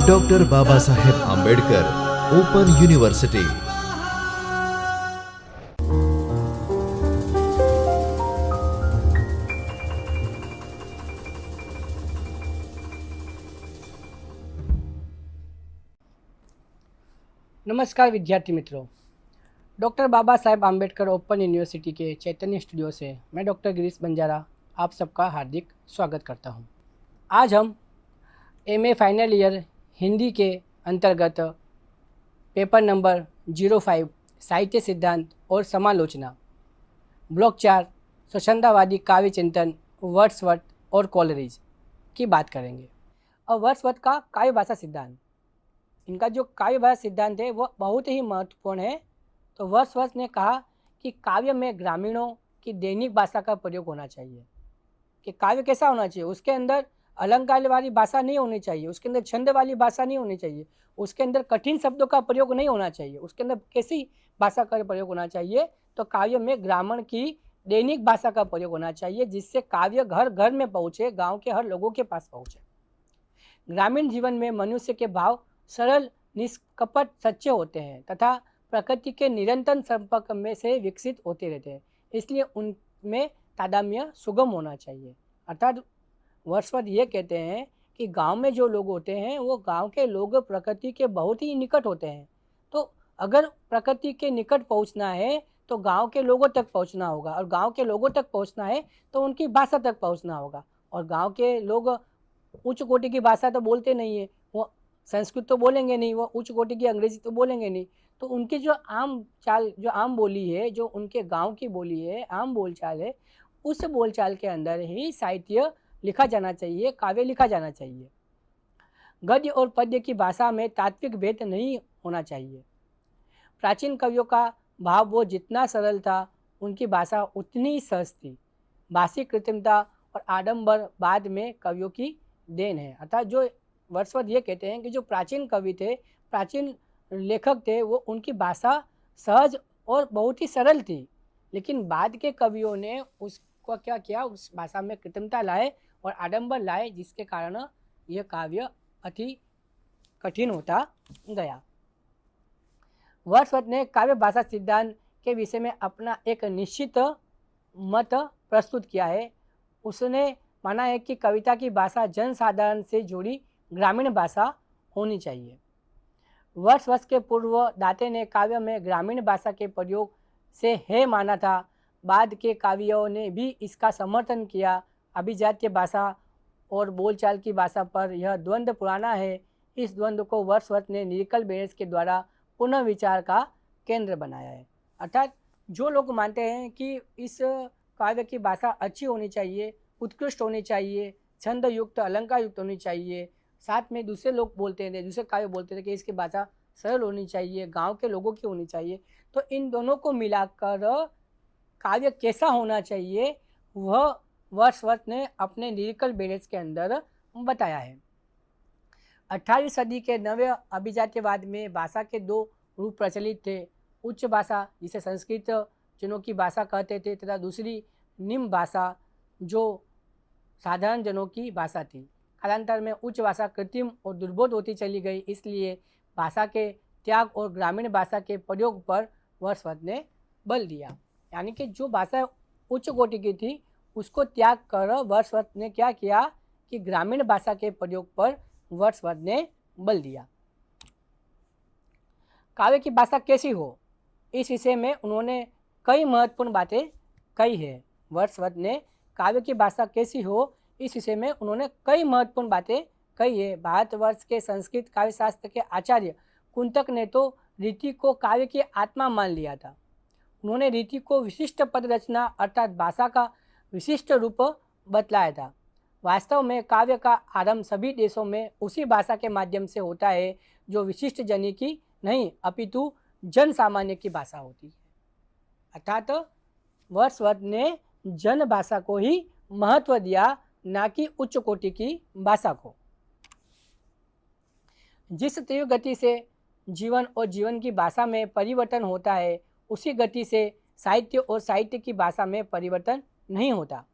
Doctor Baba Saheb Ambedkar open university. नमस्कार विद्यार्थी मित्रों, doctor Baba Saheb Ambedkar open university के चैतन्य स्टूडियो से मैं डॉक्टर गिरीश बंजारा आप सबका हार्दिक स्वागत करता हूं। आज हम एमए फाइनल ईयर हिंदी के अंतर्गत पेपर नंबर 05 साहित्य सिद्धांत और समालोचना ब्लॉक 4 स्वच्छंदवादी काव्य चिंतन वर्ड्सवर्थ और कोलरिज की बात करेंगे। और वर्ड्सवर्थ का काव्य भाषा सिद्धांत, इनका जो काव्य भाषा सिद्धांत है वह बहुत ही महत्वपूर्ण है। तो वर्ड्सवर्थ ने कहा कि काव्य में ग्रामीणों की दैनिक भाषा का प्रयोग होना चाहिए। कि काव्य कैसा होना चाहिए, उसके अंदर अलंकार वाली भाषा नहीं होनी चाहिए, उसके अंदर छंद वाली भाषा नहीं होनी चाहिए, उसके अंदर कठिन शब्दों का प्रयोग नहीं होना चाहिए, उसके अंदर कैसी भाषा का प्रयोग होना चाहिए। तो काव्य में ग्रामीण की दैनिक भाषा का प्रयोग होना चाहिए, जिससे काव्य घर घर में पहुँचे, गाँव के हर लोगों के पास पहुँचे। ग्रामीण जीवन में मनुष्य के भाव सरल, निष्कपट, सच्चे होते हैं तथा प्रकृति के निरंतर संपर्क में से विकसित होते रहते हैं, इसलिए उनमें तादात्म्य सुगम होना चाहिए। अर्थात वर्ड्सवर्थ ये कहते हैं कि गांव में जो लोग होते हैं वो गांव के लोग प्रकृति के बहुत ही निकट होते हैं। तो अगर प्रकृति के निकट पहुंचना है तो गांव के लोगों तक पहुंचना होगा, और गांव के लोगों तक पहुंचना है तो उनकी भाषा तक पहुंचना होगा। और गांव के लोग उच्च कोटि की भाषा तो बोलते नहीं है, वो संस्कृत तो बोलेंगे नहीं, वो उच्च कोटि की अंग्रेजी तो बोलेंगे नहीं। तो उनकी जो आम चाल, जो आम बोली है, जो उनके गांव की बोली है, आम बोलचाल है, उस बोलचाल के अंदर ही साहित्य लिखा जाना चाहिए, काव्य लिखा जाना चाहिए। गद्य और पद्य की भाषा में तात्विक भेद नहीं होना चाहिए। प्राचीन कवियों का भाव वो जितना सरल था, उनकी भाषा उतनी ही सहज थी। भाषिक कृत्रिमता और आडंबर बाद में कवियों की देन है। अर्थात जो वर्ड्सवर्थ ये कहते हैं कि जो प्राचीन कवि थे, प्राचीन लेखक थे, वो उनकी भाषा सहज और बहुत ही सरल थी, लेकिन बाद के कवियों ने उसको क्या किया, उस भाषा में कृत्रिमता लाए और आडंबर लाए, जिसके कारण यह काव्य अति कठिन होता गया। वर्ड्सवर्थ ने काव्य भाषा सिद्धांत के विषय में अपना एक निश्चित मत प्रस्तुत किया है। उसने माना है कि कविता की भाषा जनसाधारण से जुड़ी ग्रामीण भाषा होनी चाहिए। वर्ड्सवर्थ के पूर्व दाते ने काव्य में ग्रामीण भाषा के प्रयोग से है माना था। बाद के काव्यों ने भी इसका समर्थन किया। अभिजात्य भाषा और बोलचाल की भाषा पर यह द्वंद्व पुराना है। इस द्वंद्व को वर्ड्सवर्थ ने लिरिकल बैलेंस के द्वारा पुनः विचार का केंद्र बनाया है। अर्थात जो लोग मानते हैं कि इस काव्य की भाषा अच्छी होनी चाहिए, उत्कृष्ट होनी चाहिए, छंद युक्त, अलंकार युक्त होनी चाहिए, साथ में दूसरे लोग बोलते थे, दूसरे काव्य बोलते थे कि इसकी भाषा सरल होनी चाहिए, गांव के लोगों की होनी चाहिए, तो इन दोनों को मिलाकर काव्य कैसा होना चाहिए वह वर्ड्सवर्थ ने अपने लिरिकल बैलेंस के अंदर बताया है। 18वीं सदी के नवे अभिजात्यवाद में भाषा के दो रूप प्रचलित थे। उच्च भाषा, जिसे संस्कृत जनों की भाषा कहते थे, तथा दूसरी निम्न भाषा जो साधारण जनों की भाषा थी। कालांतर में उच्च भाषा कृत्रिम और दुर्बोध होती चली गई, इसलिए भाषा के त्याग और ग्रामीण भाषा के प्रयोग पर वर्ड्सवर्थ ने बल दिया। यानी कि जो भाषा उच्च कोटि की थी उसको त्याग कर वर्ड्सवर्थ ने क्या किया कि ग्रामीण भाषा के प्रयोग पर वर्ड्सवर्थ ने बल दिया। काव्य की भाषा कैसी हो, इस विषय में उन्होंने कई महत्वपूर्ण बातें कही है। वर्ड्सवर्थ ने काव्य की भाषा कैसी हो इस विषय में उन्होंने कई महत्वपूर्ण बातें कही है। भारतवर्ष के संस्कृत काव्य शास्त्र के आचार्य कुंतक ने तो रीति को काव्य की आत्मा मान लिया था। उन्होंने रीति को विशिष्ट पद रचना अर्थात भाषा का विशिष्ट रूप बतलाया था। वास्तव में काव्य का आरंभ सभी देशों में उसी भाषा के माध्यम से होता है जो विशिष्ट जनी की नहीं अपितु जन सामान्य की भाषा होती है। अर्थात वर्ड्सवर्थ ने जन भाषा को ही महत्व दिया, ना कि उच्च कोटि की भाषा को। जिस तीव्र गति से जीवन और जीवन की भाषा में परिवर्तन होता है, उसी गति से साहित्य और साहित्य की भाषा में परिवर्तन नहीं होता।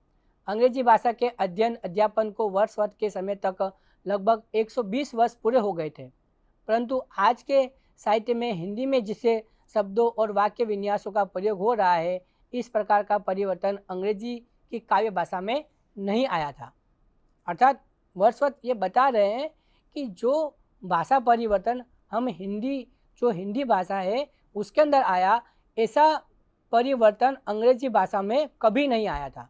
अंग्रेजी भाषा के अध्ययन अध्यापन को वर्ड्सवर्थ के समय तक लगभग 120 वर्ष पूरे हो गए थे, परंतु आज के साहित्य में हिंदी में जिसे शब्दों और वाक्य विन्यासों का प्रयोग हो रहा है, इस प्रकार का परिवर्तन अंग्रेजी की काव्य भाषा में नहीं आया था। अर्थात वर्dsworth ये बता रहे हैं कि जो भाषा परिवर्तन हम हिंदी भाषा है उसके अंदर आया, ऐसा परिवर्तन अंग्रेजी भाषा में कभी नहीं आया था।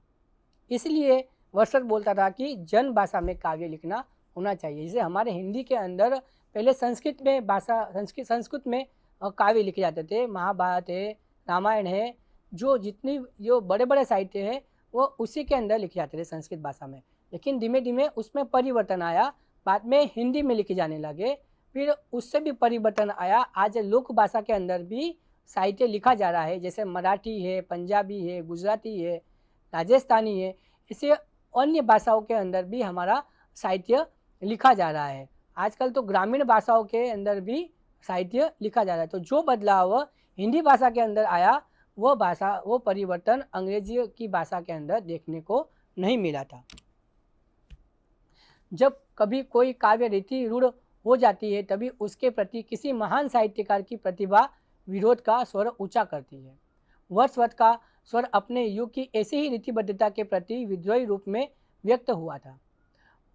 इसलिए वर्dsworth बोलता था कि जन भाषा में काव्य लिखना होना चाहिए। जैसे हमारे हिंदी के अंदर पहले संस्कृत में काव्य लिखे जाते थे। महाभारत है, रामायण है, जो बड़े बड़े साहित्य है वो उसी के अंदर लिखे जाते थे संस्कृत भाषा में। लेकिन धीमे धीमे उसमें परिवर्तन आया, बाद में हिंदी में लिखे जाने लगे, फिर उससे भी परिवर्तन आया। आज लोक भाषा के अंदर भी साहित्य लिखा जा रहा है, जैसे मराठी है, पंजाबी है, गुजराती है, राजस्थानी है, इसे अन्य भाषाओं के अंदर भी हमारा साहित्य लिखा जा रहा है। आजकल तो ग्रामीण भाषाओं के अंदर भी साहित्य लिखा जा रहा है। तो जो बदलाव हिंदी भाषा के अंदर आया, वो परिवर्तन अंग्रेजी की भाषा के अंदर देखने को नहीं मिला था। जब कभी कोई काव्य रीति रूढ़ हो जाती है, तभी उसके प्रति किसी महान साहित्यकार की प्रतिभा विरोध का स्वर ऊंचा करती है। वर्dsworth का स्वर अपने युग की ऐसी ही रीतिबद्धता के प्रति विद्रोही रूप में व्यक्त हुआ था।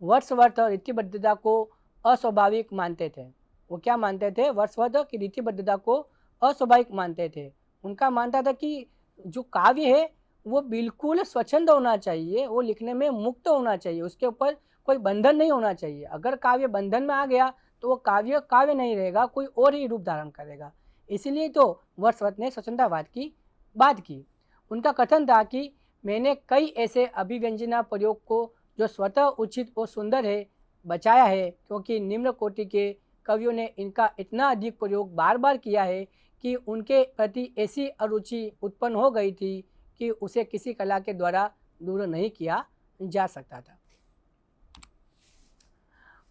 वर्dsworth रीतिबद्धता को अस्वाभाविक मानते थे। वो क्या मानते थे? वर्dsworth की रीतिबद्धता को अस्वाभाविक मानते थे। उनका मानता था कि जो काव्य है वो बिल्कुल स्वच्छंद होना चाहिए, वो लिखने में मुक्त होना चाहिए, उसके ऊपर कोई बंधन नहीं होना चाहिए। अगर काव्य बंधन में आ गया तो वो काव्य नहीं रहेगा, कोई और ही रूप धारण करेगा। इसलिए तो वर्dsworth ने स्वच्छंदतावाद की बात की। उनका कथन था कि मैंने कई ऐसे अभिव्यंजना प्रयोग को जो स्वतः उचित और सुंदर है बचाया है, क्योंकि निम्न कोटि के कवियों ने इनका इतना अधिक प्रयोग बार बार किया है कि उनके प्रति ऐसी अरुचि उत्पन्न हो गई थी कि उसे किसी कला के द्वारा दूर नहीं किया जा सकता था।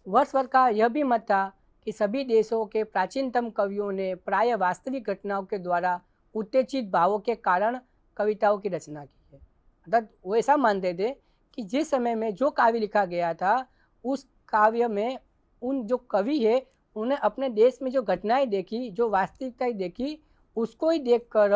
वर्dsworth का यह भी मत था कि सभी देशों के प्राचीनतम कवियों ने प्राय वास्तविक घटनाओं के द्वारा उत्तेजित भावों के कारण कविताओं की रचना की है। अर्थात वो ऐसा मानते थे कि जिस समय में जो काव्य लिखा गया था, उस काव्य में उन जो कवि है उन्हें अपने देश में जो घटनाएं देखी, जो वास्तविकताएं देखी, उसको ही देखकर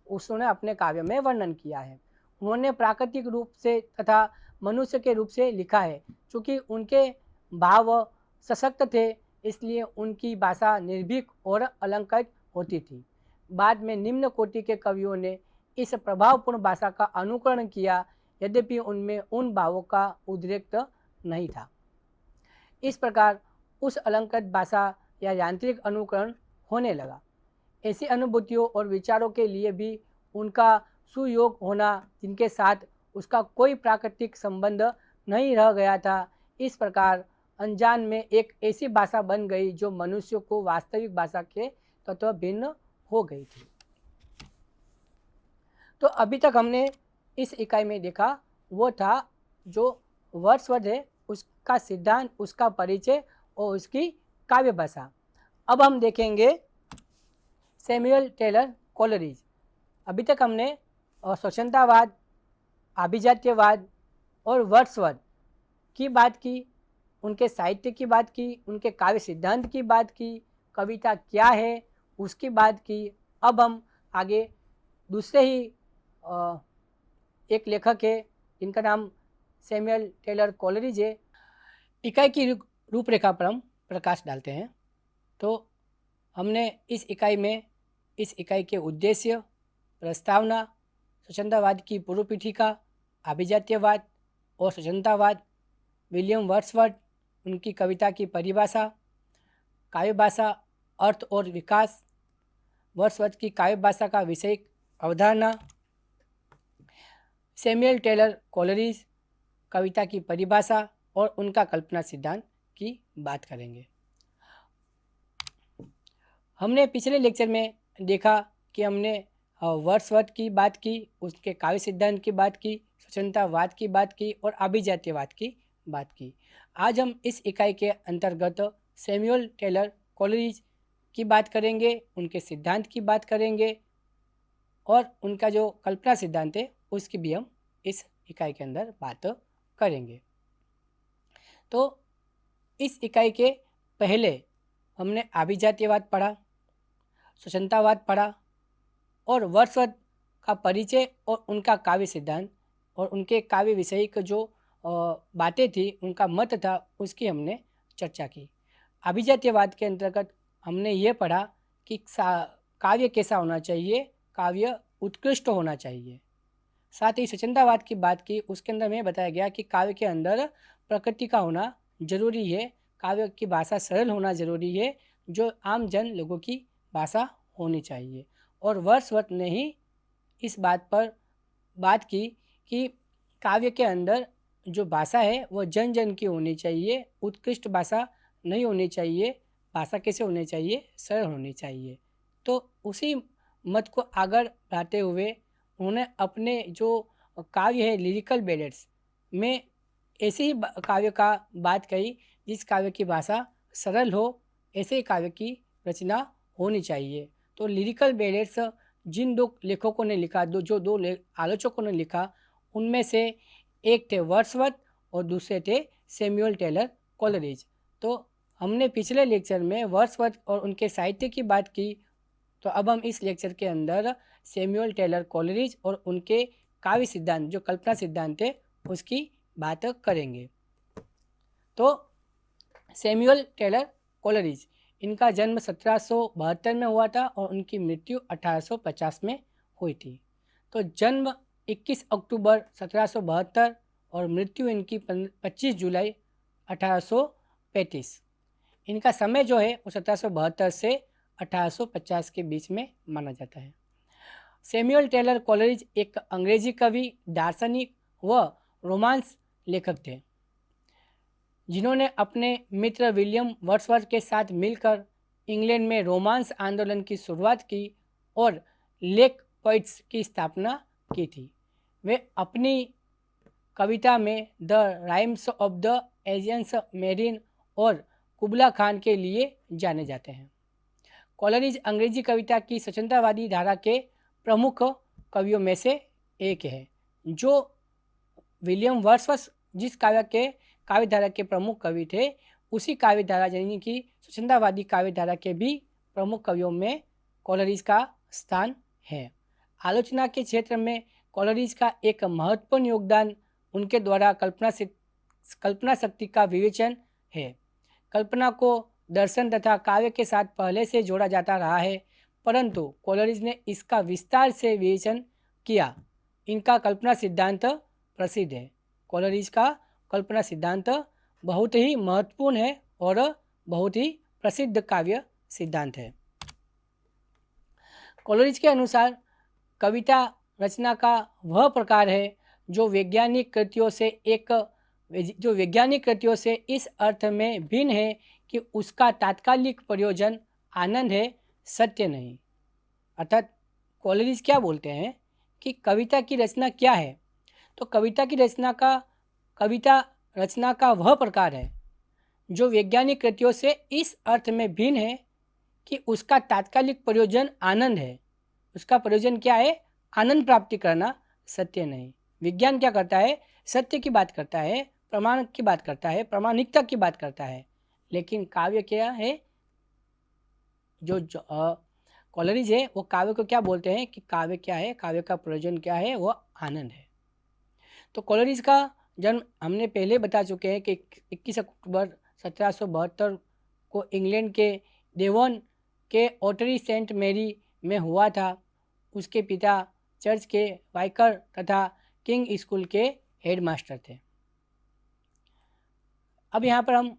उसने अपने काव्य में वर्णन किया है। उन्होंने प्राकृतिक रूप से तथा मनुष्य के रूप से लिखा है। चूँकि उनके भाव सशक्त थे, इसलिए उनकी भाषा निर्भीक और अलंकृत होती थी। बाद में निम्न कोटि के कवियों ने इस प्रभावपूर्ण भाषा का अनुकरण किया, यद्यपि उनमें उन भावों का उद्रेक नहीं था। इस प्रकार उस अलंकृत भाषा या यांत्रिक अनुकरण होने लगा। ऐसी अनुभूतियों और विचारों के लिए भी उनका सुयोग होना, जिनके साथ उसका कोई प्राकृतिक संबंध नहीं रह गया था, इस प्रकार अनजान में एक ऐसी भाषा बन गई जो मनुष्य को वास्तविक भाषा के तत्व भिन्न हो गई थी। तो अभी तक हमने इस इकाई में देखा वो था जो वर्dsworth है, उसका सिद्धांत, उसका परिचय और उसकी काव्य भाषा। अब हम देखेंगे सैमुअल टेलर कोलरिज। अभी तक हमने स्वच्छंदतावाद, अभिजात्यवाद और वर्dsworth की बात की, उनके साहित्य की बात की, उनके काव्य सिद्धांत की बात की, कविता क्या है उसकी बात की। अब हम आगे दूसरे ही एक लेखक है जिनका नाम सैमुअल टेलर कोलरिज है, इकाई की रूपरेखा पर हम प्रकाश डालते हैं। तो हमने इस इकाई के उद्देश्य, प्रस्तावना, स्वच्छंदतावाद की पूर्व पीठिका, अभिजात्यवाद और स्वच्छंदतावाद, विलियम वर्dsworth, उनकी कविता की परिभाषा, काव्य भाषा, अर्थ और विकास, वर्dsworth की काव्य भाषा का विषयिक अवधारणा, सैमुअल टेलर कोलरिज, कविता की परिभाषा और उनका कल्पना सिद्धांत की बात करेंगे। हमने पिछले लेक्चर में देखा कि हमने वर्dsworth की बात की, उसके काव्य सिद्धांत की बात की, स्वच्छंदतावाद की बात की और अभिजात्यवाद की बात की। आज हम इस इकाई के अंतर्गत सैमुअल टेलर कोलरिज की बात करेंगे, उनके सिद्धांत की बात करेंगे और उनका जो कल्पना सिद्धांत है उसकी भी हम इस इकाई के अंदर बात करेंगे। तो इस इकाई के पहले हमने अभिजात्यवाद पढ़ा, स्वतंत्रतावाद पढ़ा और वर्ड्सवर्थ का परिचय और उनका काव्य सिद्धांत और उनके काव्य विषयिक जो बातें थी, उनका मत था, उसकी हमने चर्चा की। अभिजात्यवाद के अंतर्गत हमने ये पढ़ा कि काव्य कैसा होना चाहिए, काव्य उत्कृष्ट होना चाहिए। साथ ही स्वतंत्रतावाद की बात की, उसके अंदर में बताया गया कि काव्य के अंदर प्रकृति का होना जरूरी है, काव्य की भाषा सरल होना जरूरी है, जो आम जन लोगों की भाषा होनी चाहिए। और वर्ड्सवर्थ ने ही इस बात पर बात की कि काव्य के अंदर जो भाषा है वो जन जन की होनी चाहिए, उत्कृष्ट भाषा नहीं होनी चाहिए। भाषा कैसे होनी चाहिए? सरल होनी चाहिए। तो उसी मत को आगे बढ़ाते हुए उन्होंने अपने जो काव्य है लिरिकल बैलेट्स में ऐसे ही काव्य का बात कही जिस काव्य की भाषा सरल हो, ऐसे ही काव्य की रचना होनी चाहिए। तो लिरिकल बैलेट्स जिन दो लेखकों ने लिखा, दो आलोचकों ने लिखा, उनमें से एक थे वर्ड्सवर्थ और दूसरे थे सैमुअल टेलर कोलरिज। तो हमने पिछले लेक्चर में वर्ड्सवर्थ और उनके साहित्य की बात की, तो अब हम इस लेक्चर के अंदर सैमुअल टेलर कोलरिज और उनके काव्य सिद्धांत जो कल्पना सिद्धांत थे उसकी बात करेंगे। तो सैमुअल टेलर कोलरिज, इनका जन्म 1772 में हुआ था और उनकी मृत्यु 1850 में हुई थी। तो जन्म 21 अक्टूबर 1772 और मृत्यु इनकी 25 जुलाई 1835। इनका समय जो है वो 1772 से 1850 के बीच में माना जाता है। सैमुअल टेलर कोलरिज एक अंग्रेजी कवि, दार्शनिक व रोमांस लेखक थे, जिन्होंने अपने मित्र विलियम वर्ड्सवर्थ के साथ मिलकर इंग्लैंड में रोमांस आंदोलन की शुरुआत की और लेक पोइट्स की स्थापना की थी। वे अपनी कविता में the rhymes of the ancient mariner और कुबला खान के लिए जाने जाते हैं। कोलरिज अंग्रेजी कविता की स्वतंत्रतावादी धारा के प्रमुख कवियों में से एक है। जो विलियम वर्ड्सवर्थ जिस काव्य धारा के प्रमुख कवि थे, उसी काव्य धारा यानी कि स्वतंत्रतावादी काव्य धारा के भी प्रमुख कवियों में कोलरिज का स्थान है। आलोचना के क्षेत्र में कोलरिज का एक महत्वपूर्ण योगदान उनके द्वारा कल्पना शक्ति का विवेचन है। कल्पना को दर्शन तथा काव्य के साथ पहले से जोड़ा जाता रहा है, परंतु कोलरिज ने इसका विस्तार से विवेचन किया। इनका कल्पना सिद्धांत प्रसिद्ध है। कोलरिज का कल्पना सिद्धांत बहुत ही महत्वपूर्ण है और बहुत ही प्रसिद्ध काव्य सिद्धांत है। कोलरिज के अनुसार कविता रचना का वह प्रकार है जो वैज्ञानिक कृतियों से इस अर्थ में भिन्न है कि उसका तात्कालिक प्रयोजन आनंद है, सत्य नहीं। अर्थात कोलरिज क्या बोलते हैं कि कविता की रचना क्या है? तो कविता रचना का वह प्रकार है जो वैज्ञानिक कृतियों से इस अर्थ में भिन्न है कि उसका तात्कालिक प्रयोजन आनंद है। उसका प्रयोजन क्या है? आनंद प्राप्ति करना, सत्य नहीं। विज्ञान क्या करता है? सत्य की बात करता है, प्रमाण की बात करता है, प्रामाणिकता की बात करता है। लेकिन काव्य क्या है? जो कोलरिज है वो काव्य को क्या बोलते हैं कि काव्य क्या है, काव्य का प्रयोजन क्या है? वो आनंद है। तो कोलरिज का जन्म हमने पहले बता चुके हैं कि 21 अक्टूबर 1772 को इंग्लैंड के देवोन के ऑटरी सेंट मैरी में हुआ था। उसके पिता चर्च के वाइकर तथा किंग स्कूल के हेडमास्टर थे। अब यहाँ पर हम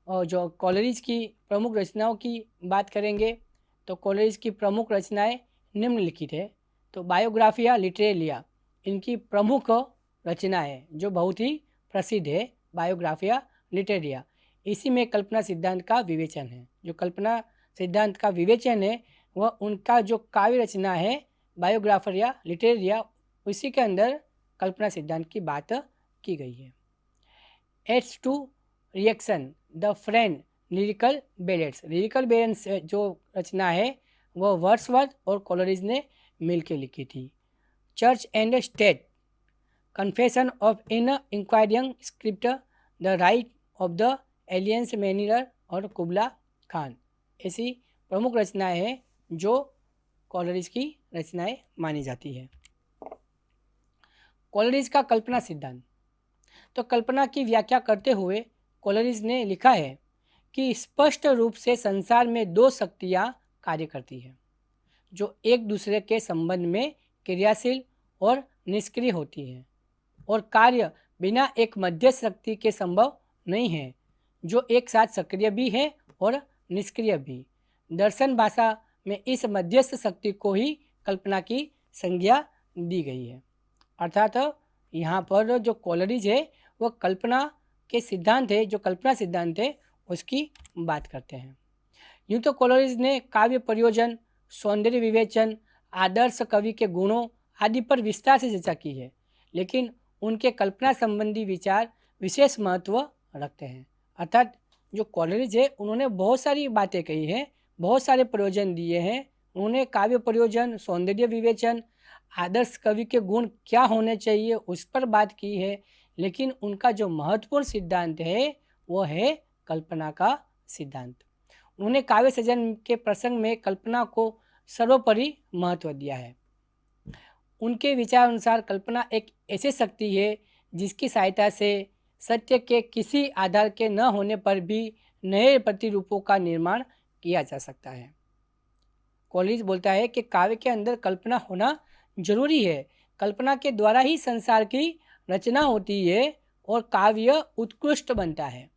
जो कोलरिज की प्रमुख रचनाओं की बात करेंगे। तो कोलरिज की प्रमुख रचनाएं निम्नलिखित है। तो बायोग्राफिया लिटरेरिया इनकी प्रमुख रचना है जो बहुत ही प्रसिद्ध है, बायोग्राफिया लिटरेरिया। इसी में कल्पना सिद्धांत का विवेचन है। जो कल्पना सिद्धांत का विवेचन है वह उनका जो काव्य रचना है बायोग्राफिया लिटरेरिया, उसी के अंदर कल्पना सिद्धांत की बात की गई है। Aids to reflection the friend lyrical ballads जो रचना है वह वर्ड्सवर्थ और कोलरिज ने मिलकर लिखी थी। Church and state, confession of in inquiring script, the rime of the एलियंस मैनिलर और कुबला खान ऐसी प्रमुख रचनाएं हैं जो कोलरिज की रचनाएं मानी जाती है। कोलरिज का कल्पना सिद्धांत। तो कल्पना की व्याख्या करते हुए कोलरिज ने लिखा है कि स्पष्ट रूप से संसार में दो शक्तियाँ कार्य करती हैं जो एक दूसरे के संबंध में क्रियाशील और निष्क्रिय होती हैं और कार्य बिना एक मध्यस्थ शक्ति के संभव नहीं है जो एक साथ सक्रिय भी है और निष्क्रिय भी। दर्शन भाषा में इस मध्यस्थ शक्ति को ही कल्पना की संज्ञा दी गई है। अर्थात यहाँ पर जो कोलरिज है वो कल्पना के सिद्धांत है, जो कल्पना सिद्धांत है उसकी बात करते हैं। यूँ तो कोलरिज ने काव्य प्रयोजन, सौंदर्य विवेचन, आदर्श कवि के गुणों आदि पर विस्तार से चर्चा की है, लेकिन उनके कल्पना संबंधी विचार विशेष महत्व रखते हैं। अर्थात जो कोलरिज है उन्होंने बहुत सारी बातें कही हैं, बहुत सारे प्रयोजन दिए हैं। उन्होंने काव्य प्रयोजन, सौंदर्य विवेचन, आदर्श कवि के गुण क्या होने चाहिए उस पर बात की है, लेकिन उनका जो महत्वपूर्ण सिद्धांत है वो है कल्पना का सिद्धांत। उन्होंने काव्य सृजन के प्रसंग में कल्पना को सर्वोपरि महत्व दिया है। उनके विचार अनुसार कल्पना एक ऐसी शक्ति है जिसकी सहायता से सत्य के किसी आधार के न होने पर भी नए प्रतिरूपों का निर्माण किया जा सकता है। कोलरिज बोलता है कि काव्य के अंदर कल्पना होना जरूरी है। कल्पना के द्वारा ही संसार की रचना होती है और काव्य उत्कृष्ट बनता है।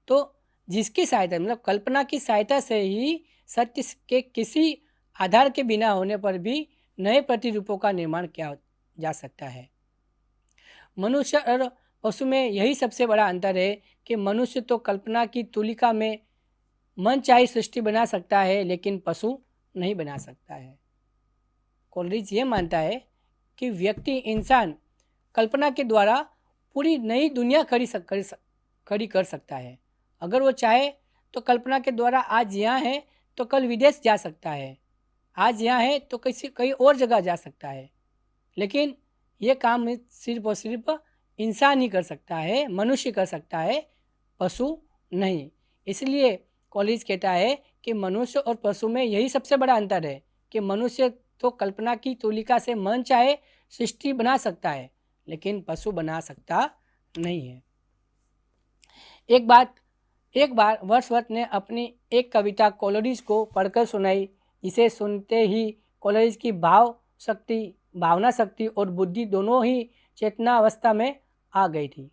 तो जिसकी सहायता मतलब कल्पना की सहायता से ही सत्य के किसी आधार के बिना होने पर भी नए प्रतिरूपों का निर्माण किया जा सकता है। मनुष्य और पशु में यही सबसे बड़ा अंतर है कि मनुष्य तो कल्पना की तुलिका में मन चाही सृष्टि बना सकता है, लेकिन पशु नहीं बना सकता है। कोलरिज ये मानता है कि व्यक्ति, इंसान कल्पना के द्वारा पूरी नई दुनिया खड़ी कर सकता है। अगर वो चाहे तो कल्पना के द्वारा आज यहाँ है तो कल विदेश जा सकता है, आज यहाँ है तो कहीं और जगह जा सकता है, लेकिन ये काम सिर्फ और सिर्फ इंसान ही कर सकता है, मनुष्य कर सकता है, पशु नहीं। इसलिए कोलरिज कहता है कि मनुष्य और पशु में यही सबसे बड़ा अंतर है कि मनुष्य तो कल्पना की तुलिका से मन चाहे सृष्टि बना सकता है, लेकिन पशु बना सकता नहीं है। एक बार वर्ड्सवर्थ ने अपनी एक कविता कोलरिज को पढ़कर सुनाई, जिसे सुनते ही कोलरिज की भावना शक्ति और बुद्धि दोनों ही चेतनावस्था में आ गई थी।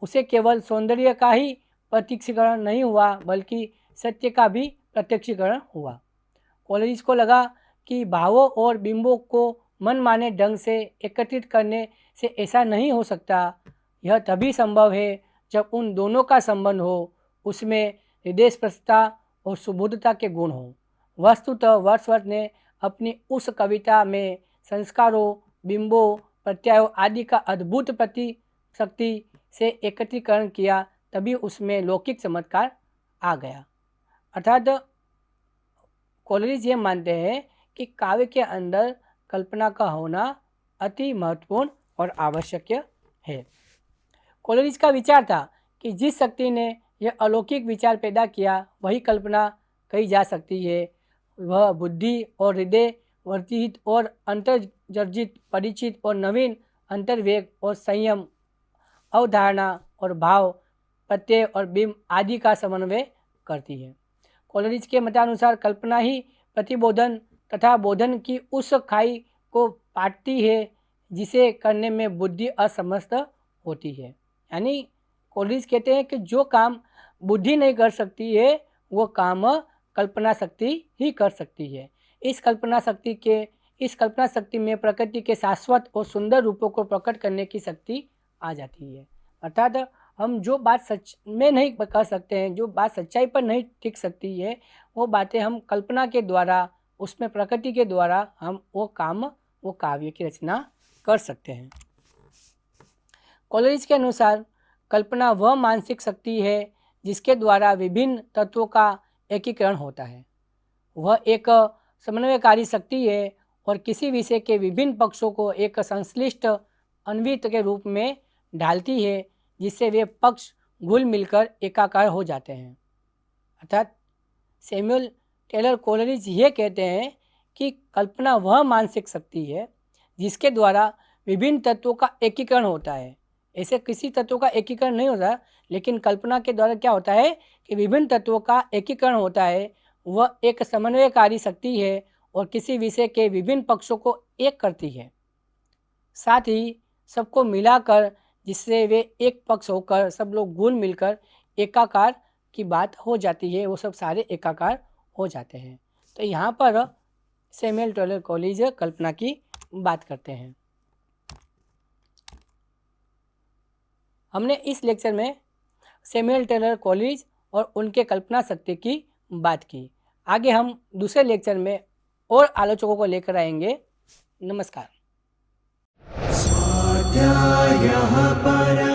उसे केवल सौंदर्य का ही प्रत्यक्षीकरण नहीं हुआ बल्कि सत्य का भी प्रत्यक्षीकरण हुआ। कोलरिज को लगा कि भावों और बिंबों को मनमाने ढंग से एकत्रित करने से ऐसा नहीं हो सकता। यह तभी संभव है जब उन दोनों का संबंध हो, उसमें हृदयस्पर्शता और सुबोधता के गुण हो। वस्तुतः वर्ड्सवर्थ ने अपनी उस कविता में संस्कारों, बिंबों, प्रत्ययों आदि का अद्भुत शक्ति से एकत्रीकरण किया, तभी उसमें लौकिक चमत्कार आ गया। अर्थात कोलरिज ये मानते हैं कि काव्य के अंदर कल्पना का होना अति महत्वपूर्ण और आवश्यक है। कोलरिज का विचार था कि जिस शक्ति ने यह अलौकिक विचार पैदा किया वही कल्पना कही जा सकती है। वह बुद्धि और हृदय वर्जित और अंतर्जर्जित, परिचित और नवीन अंतर्वेग और संयम, अवधारणा और भाव, प्रत्यय और बिंब आदि का समन्वय करती है। कोलरिज के मतानुसार कल्पना ही प्रतिबोधन तथा बोधन की उस खाई को पाटती है जिसे करने में बुद्धि असमर्थ होती है। यानी कोलरिज कहते हैं कि जो काम बुद्धि नहीं कर सकती है वो काम कल्पना शक्ति ही कर सकती है। इस कल्पना शक्ति में प्रकृति के शाश्वत और सुंदर रूपों को प्रकट करने की शक्ति आ जाती है। अर्थात हम जो बात सच में नहीं कर सकते हैं, जो बात सच्चाई पर नहीं टिक सकती है, वो बातें हम कल्पना के द्वारा, उसमें प्रकृति के द्वारा हम वो काव्य की रचना कर सकते हैं। कोलरिज के अनुसार कल्पना वह मानसिक शक्ति है जिसके द्वारा विभिन्न तत्वों का एकीकरण होता है। वह एक समन्वयकारी शक्ति है और किसी विषय के विभिन्न पक्षों को एक संश्लिष्ट अन्वित के रूप में ढालती है, जिससे वे पक्ष घुल मिलकर एकाकार हो जाते हैं। अर्थात सैमुअल टेलर कोलरिज ये कहते हैं कि कल्पना वह मानसिक शक्ति है जिसके द्वारा विभिन्न तत्वों का एकीकरण होता है। ऐसे किसी तत्व का एकीकरण नहीं होता, लेकिन कल्पना के द्वारा क्या होता है कि विभिन्न तत्वों का एकीकरण होता है। वह एक समन्वयकारी शक्ति है और किसी विषय के विभिन्न पक्षों को एक करती है, साथ ही सबको मिलाकर, जिससे वे एक पक्ष होकर सब लोग घुल मिलकर एकाकार की बात हो जाती है, वो सब सारे एकाकार हो जाते हैं। तो यहाँ पर सैमुअल टेलर कोलरिज कल्पना की बात करते हैं। हमने इस लेक्चर में सैमुअल टेलर कोलरिज और उनके कल्पना शक्ति की बात की। आगे हम दूसरे लेक्चर में और आलोचकों को लेकर आएंगे। नमस्कार। स्वाध्यायः परः